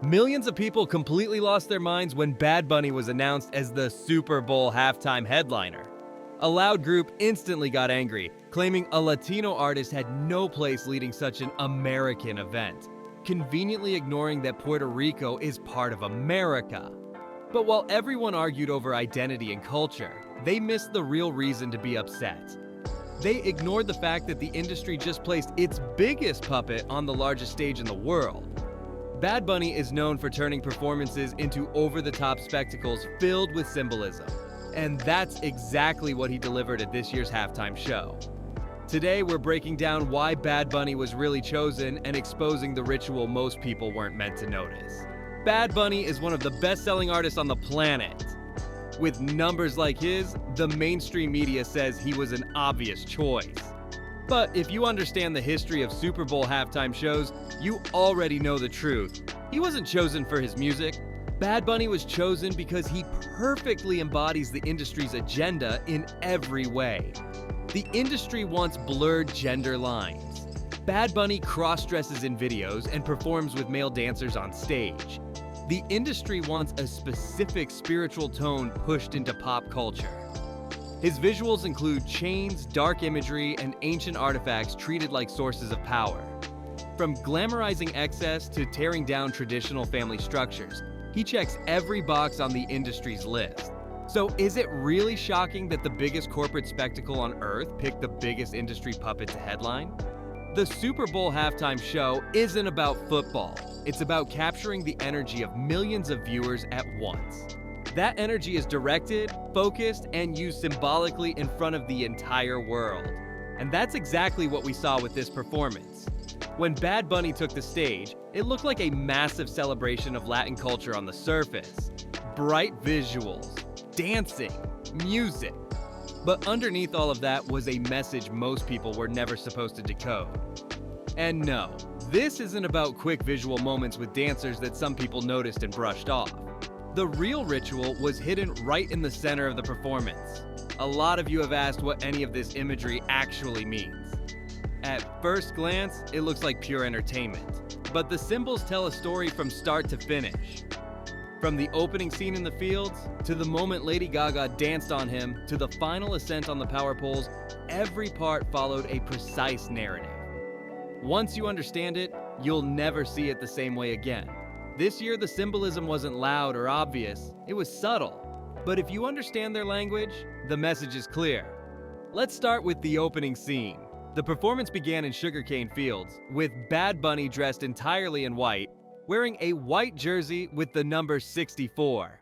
Millions of people completely lost their minds when Bad Bunny was announced as the Super Bowl halftime headliner. A loud group instantly got angry, claiming a Latino artist had no place leading such an American event, conveniently ignoring that Puerto Rico is part of America. But while everyone argued over identity and culture, they missed the real reason to be upset. They ignored the fact that the industry just placed its biggest puppet on the largest stage in the world. Bad Bunny is known for turning performances into over-the-top spectacles filled with symbolism. And that's exactly what he delivered at this year's halftime show. Today, we're breaking down why Bad Bunny was really chosen and exposing the ritual most people weren't meant to notice. Bad Bunny is one of the best-selling artists on the planet. With numbers like his, the mainstream media says he was an obvious choice. But if you understand the history of Super Bowl halftime shows, you already know the truth. He wasn't chosen for his music. Bad Bunny was chosen because he perfectly embodies the industry's agenda in every way. The industry wants blurred gender lines. Bad Bunny cross-dresses in videos and performs with male dancers on stage. The industry wants a specific spiritual tone pushed into pop culture. His visuals include chains, dark imagery, and ancient artifacts treated like sources of power. From glamorizing excess to tearing down traditional family structures, he checks every box on the industry's list. So is it really shocking that the biggest corporate spectacle on earth picked the biggest industry puppet to headline? The Super Bowl halftime show isn't about football. It's about capturing the energy of millions of viewers at once. That energy is directed, focused, and used symbolically in front of the entire world. And that's exactly what we saw with this performance. When Bad Bunny took the stage, it looked like a massive celebration of Latin culture on the surface. Bright visuals, dancing, music. But underneath all of that was a message most people were never supposed to decode. And no, this isn't about quick visual moments with dancers that some people noticed and brushed off. The real ritual was hidden right in the center of the performance. A lot of you have asked what any of this imagery actually means. At first glance, it looks like pure entertainment, but the symbols tell a story from start to finish. From the opening scene in the fields, to the moment Lady Gaga danced on him, to the final ascent on the power poles, every part followed a precise narrative. Once you understand it, you'll never see it the same way again. This year, the symbolism wasn't loud or obvious, it was subtle. But if you understand their language, the message is clear. Let's start with the opening scene. The performance began in sugarcane fields, with Bad Bunny dressed entirely in white, wearing a white jersey with the number 64.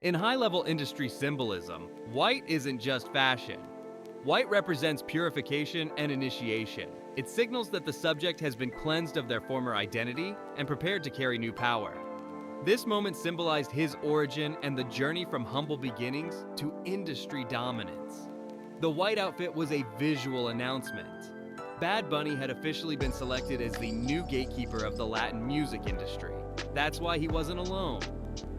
In high-level industry symbolism, white isn't just fashion. White represents purification and initiation. It signals that the subject has been cleansed of their former identity and prepared to carry new power. This moment symbolized his origin and the journey from humble beginnings to industry dominance. The white outfit was a visual announcement. Bad Bunny had officially been selected as the new gatekeeper of the Latin music industry. That's why he wasn't alone.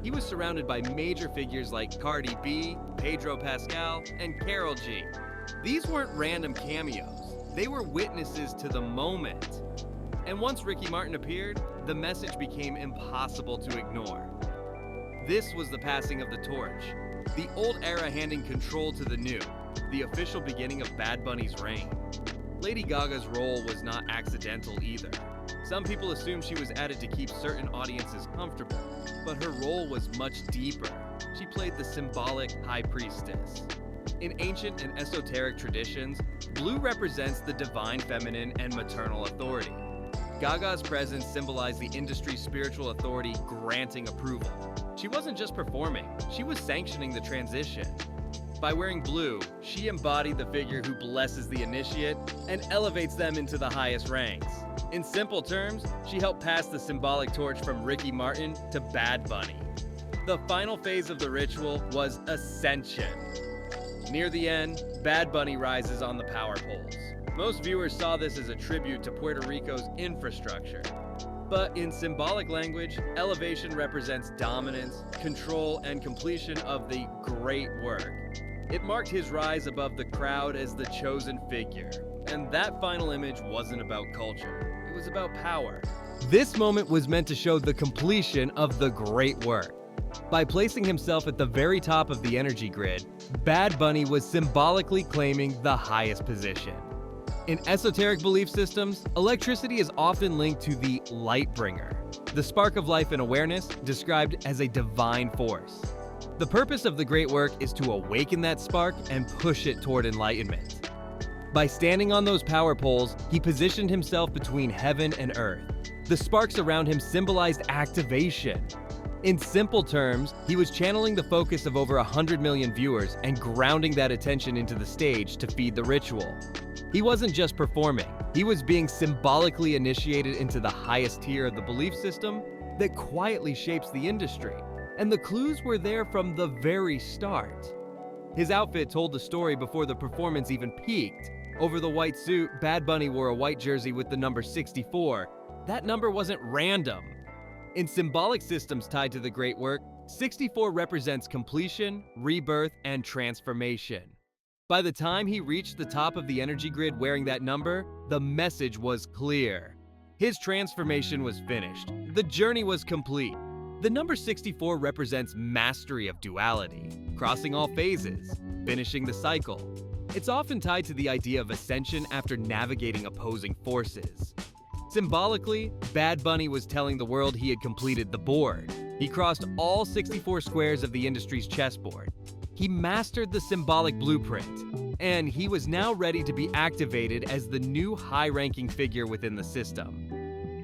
He was surrounded by major figures like Cardi B, Pedro Pascal, and Karol G. These weren't random cameos. They were witnesses to the moment. And once Ricky Martin appeared, the message became impossible to ignore. This was the passing of the torch, the old era handing control to the new, the official beginning of Bad Bunny's reign. Lady Gaga's role was not accidental either. Some people assumed she was added to keep certain audiences comfortable, but her role was much deeper. She played the symbolic high priestess. In ancient and esoteric traditions, blue represents the divine feminine and maternal authority. Gaga's presence symbolized the industry's spiritual authority granting approval. She wasn't just performing, she was sanctioning the transition. By wearing blue, she embodied the figure who blesses the initiate and elevates them into the highest ranks. In simple terms, she helped pass the symbolic torch from Ricky Martin to Bad Bunny. The final phase of the ritual was ascension. Near the end, Bad Bunny rises on the power poles. Most viewers saw this as a tribute to Puerto Rico's infrastructure. But in symbolic language, elevation represents dominance, control, and completion of the great work. It marked his rise above the crowd as the chosen figure. And that final image wasn't about culture. It was about power. This moment was meant to show the completion of the great work. By placing himself at the very top of the energy grid, Bad Bunny was symbolically claiming the highest position. In esoteric belief systems, electricity is often linked to the light bringer, the spark of life and awareness described as a divine force. The purpose of the great work is to awaken that spark and push it toward enlightenment. By standing on those power poles, he positioned himself between heaven and earth. The sparks around him symbolized activation. In simple terms, he was channeling the focus of over 100 million viewers and grounding that attention into the stage to feed the ritual. He wasn't just performing, he was being symbolically initiated into the highest tier of the belief system that quietly shapes the industry. And the clues were there from the very start. His outfit told the story before the performance even peaked. Over the white suit, Bad Bunny wore a white jersey with the number 64. That number wasn't random. In symbolic systems tied to the great work, 64 represents completion, rebirth, and transformation. By the time he reached the top of the energy grid wearing that number, the message was clear. His transformation was finished. The journey was complete. The number 64 represents mastery of duality, crossing all phases, finishing the cycle. It's often tied to the idea of ascension after navigating opposing forces. Symbolically, Bad Bunny was telling the world he had completed the board. He crossed all 64 squares of the industry's chessboard. He mastered the symbolic blueprint, and he was now ready to be activated as the new high-ranking figure within the system.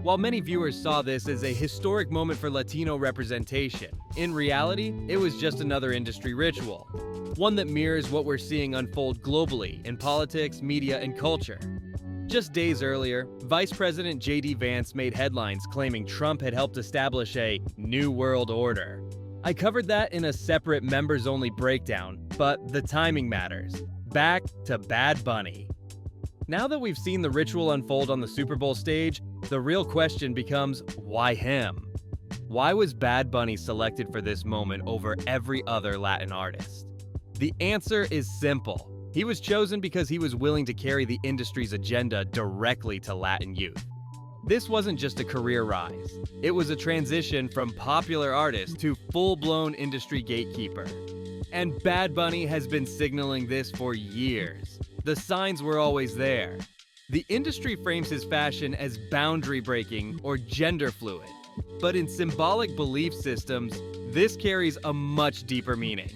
While many viewers saw this as a historic moment for Latino representation, in reality, it was just another industry ritual, one that mirrors what we're seeing unfold globally in politics, media, and culture. Just days earlier, Vice President J.D. Vance made headlines claiming Trump had helped establish a new world order. I covered that in a separate members-only breakdown, but the timing matters. Back to Bad Bunny. Now that we've seen the ritual unfold on the Super Bowl stage, the real question becomes, why him? Why was Bad Bunny selected for this moment over every other Latin artist? The answer is simple. He was chosen because he was willing to carry the industry's agenda directly to Latin youth. This wasn't just a career rise. It was a transition from popular artist to full-blown industry gatekeeper. And Bad Bunny has been signaling this for years. The signs were always there. The industry frames his fashion as boundary-breaking or gender-fluid. But in symbolic belief systems, this carries a much deeper meaning.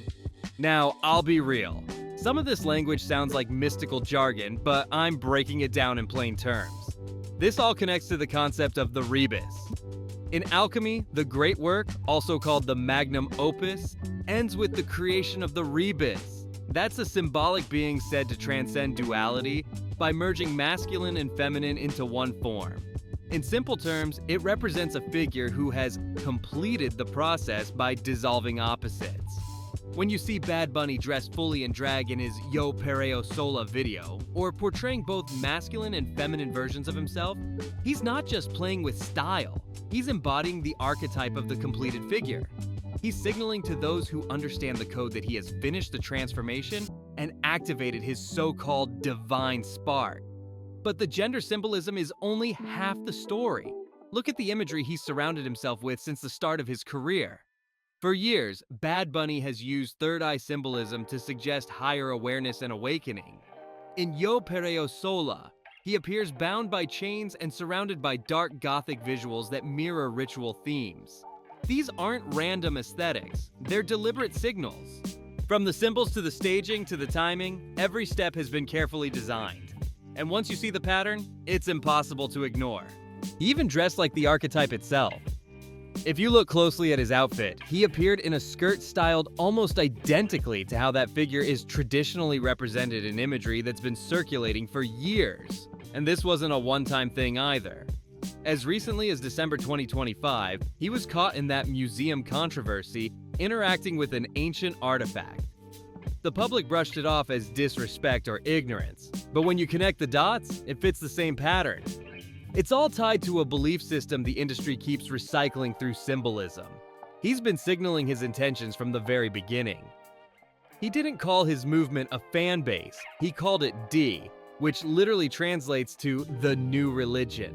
Now, I'll be real. Some of this language sounds like mystical jargon, but I'm breaking it down in plain terms. This all connects to the concept of the rebus. In alchemy, the great work, also called the magnum opus, ends with the creation of the rebus. That's a symbolic being said to transcend duality by merging masculine and feminine into one form. In simple terms, it represents a figure who has completed the process by dissolving opposites. When you see Bad Bunny dressed fully in drag in his Yo Perreo Sola video, or portraying both masculine and feminine versions of himself, he's not just playing with style, he's embodying the archetype of the completed figure. He's signaling to those who understand the code that he has finished the transformation and activated his so-called divine spark. But the gender symbolism is only half the story. Look at the imagery he's surrounded himself with since the start of his career. For years, Bad Bunny has used third eye symbolism to suggest higher awareness and awakening. In Yo Perreo Sola, he appears bound by chains and surrounded by dark gothic visuals that mirror ritual themes. These aren't random aesthetics, they're deliberate signals. From the symbols to the staging to the timing, every step has been carefully designed. And once you see the pattern, it's impossible to ignore. He even dressed like the archetype itself. If you look closely at his outfit, he appeared in a skirt styled almost identically to how that figure is traditionally represented in imagery that's been circulating for years. And this wasn't a one-time thing either. As recently as December 2025, he was caught in that museum controversy interacting with an ancient artifact. The public brushed it off as disrespect or ignorance, but when you connect the dots, it fits the same pattern. It's all tied to a belief system the industry keeps recycling through symbolism. He's been signaling his intentions from the very beginning. He didn't call his movement a fan base, he called it D, which literally translates to the new religion.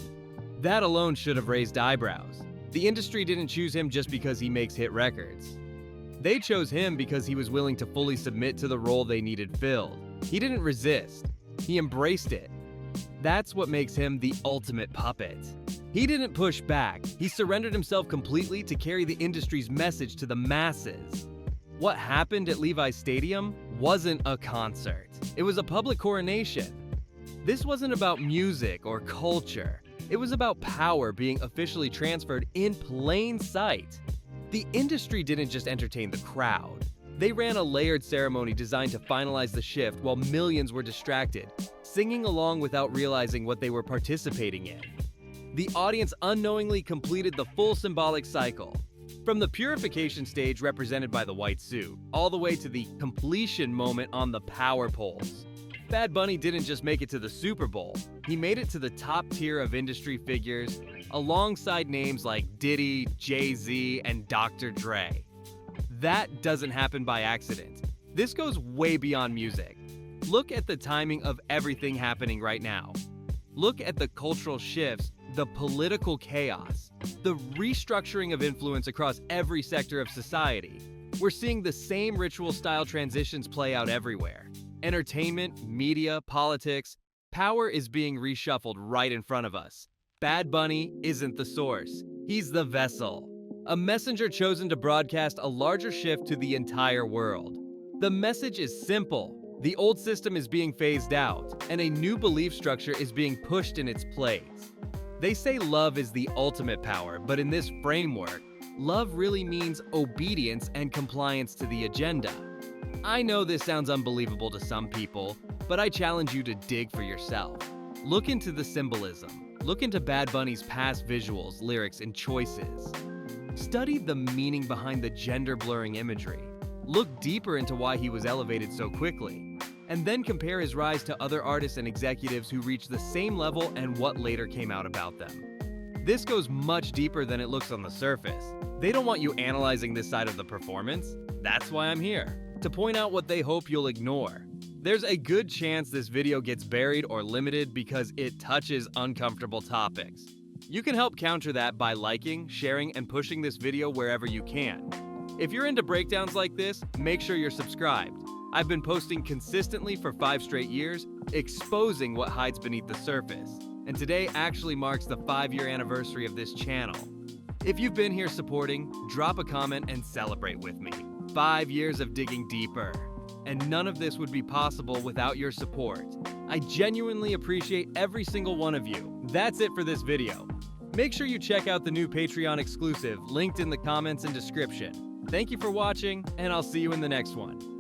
That alone should have raised eyebrows. The industry didn't choose him just because he makes hit records. They chose him because he was willing to fully submit to the role they needed filled. He didn't resist. He embraced it. That's what makes him the ultimate puppet. He didn't push back. He surrendered himself completely to carry the industry's message to the masses. What happened at Levi's Stadium wasn't a concert. It was a public coronation. This wasn't about music or culture. It was about power being officially transferred in plain sight. The industry didn't just entertain the crowd. They ran a layered ceremony designed to finalize the shift while millions were distracted, singing along without realizing what they were participating in. The audience unknowingly completed the full symbolic cycle, from the purification stage represented by the white suit, all the way to the completion moment on the power poles. Bad Bunny didn't just make it to the Super Bowl, he made it to the top tier of industry figures, alongside names like Diddy, Jay-Z, and Dr. Dre. That doesn't happen by accident. This goes way beyond music. Look at the timing of everything happening right now. Look at the cultural shifts, the political chaos, the restructuring of influence across every sector of society. We're seeing the same ritual-style transitions play out everywhere. Entertainment, media, politics, power is being reshuffled right in front of us. Bad Bunny isn't the source. He's the vessel. A messenger chosen to broadcast a larger shift to the entire world. The message is simple. The old system is being phased out, and a new belief structure is being pushed in its place. They say love is the ultimate power, but in this framework, love really means obedience and compliance to the agenda. I know this sounds unbelievable to some people, but I challenge you to dig for yourself. Look into the symbolism. Look into Bad Bunny's past visuals, lyrics, and choices. Study the meaning behind the gender-blurring imagery. Look deeper into why he was elevated so quickly. And then compare his rise to other artists and executives who reached the same level and what later came out about them. This goes much deeper than it looks on the surface. They don't want you analyzing this side of the performance. That's why I'm here, to point out what they hope you'll ignore. There's a good chance this video gets buried or limited because it touches uncomfortable topics. You can help counter that by liking, sharing, and pushing this video wherever you can. If you're into breakdowns like this, make sure you're subscribed. I've been posting consistently for 5 straight years, exposing what hides beneath the surface. And today actually marks the 5-year anniversary of this channel. If you've been here supporting, drop a comment and celebrate with me. 5 years of digging deeper. And none of this would be possible without your support. I genuinely appreciate every single one of you. That's it for this video. Make sure you check out the new Patreon exclusive linked in the comments and description. Thank you for watching, and I'll see you in the next one.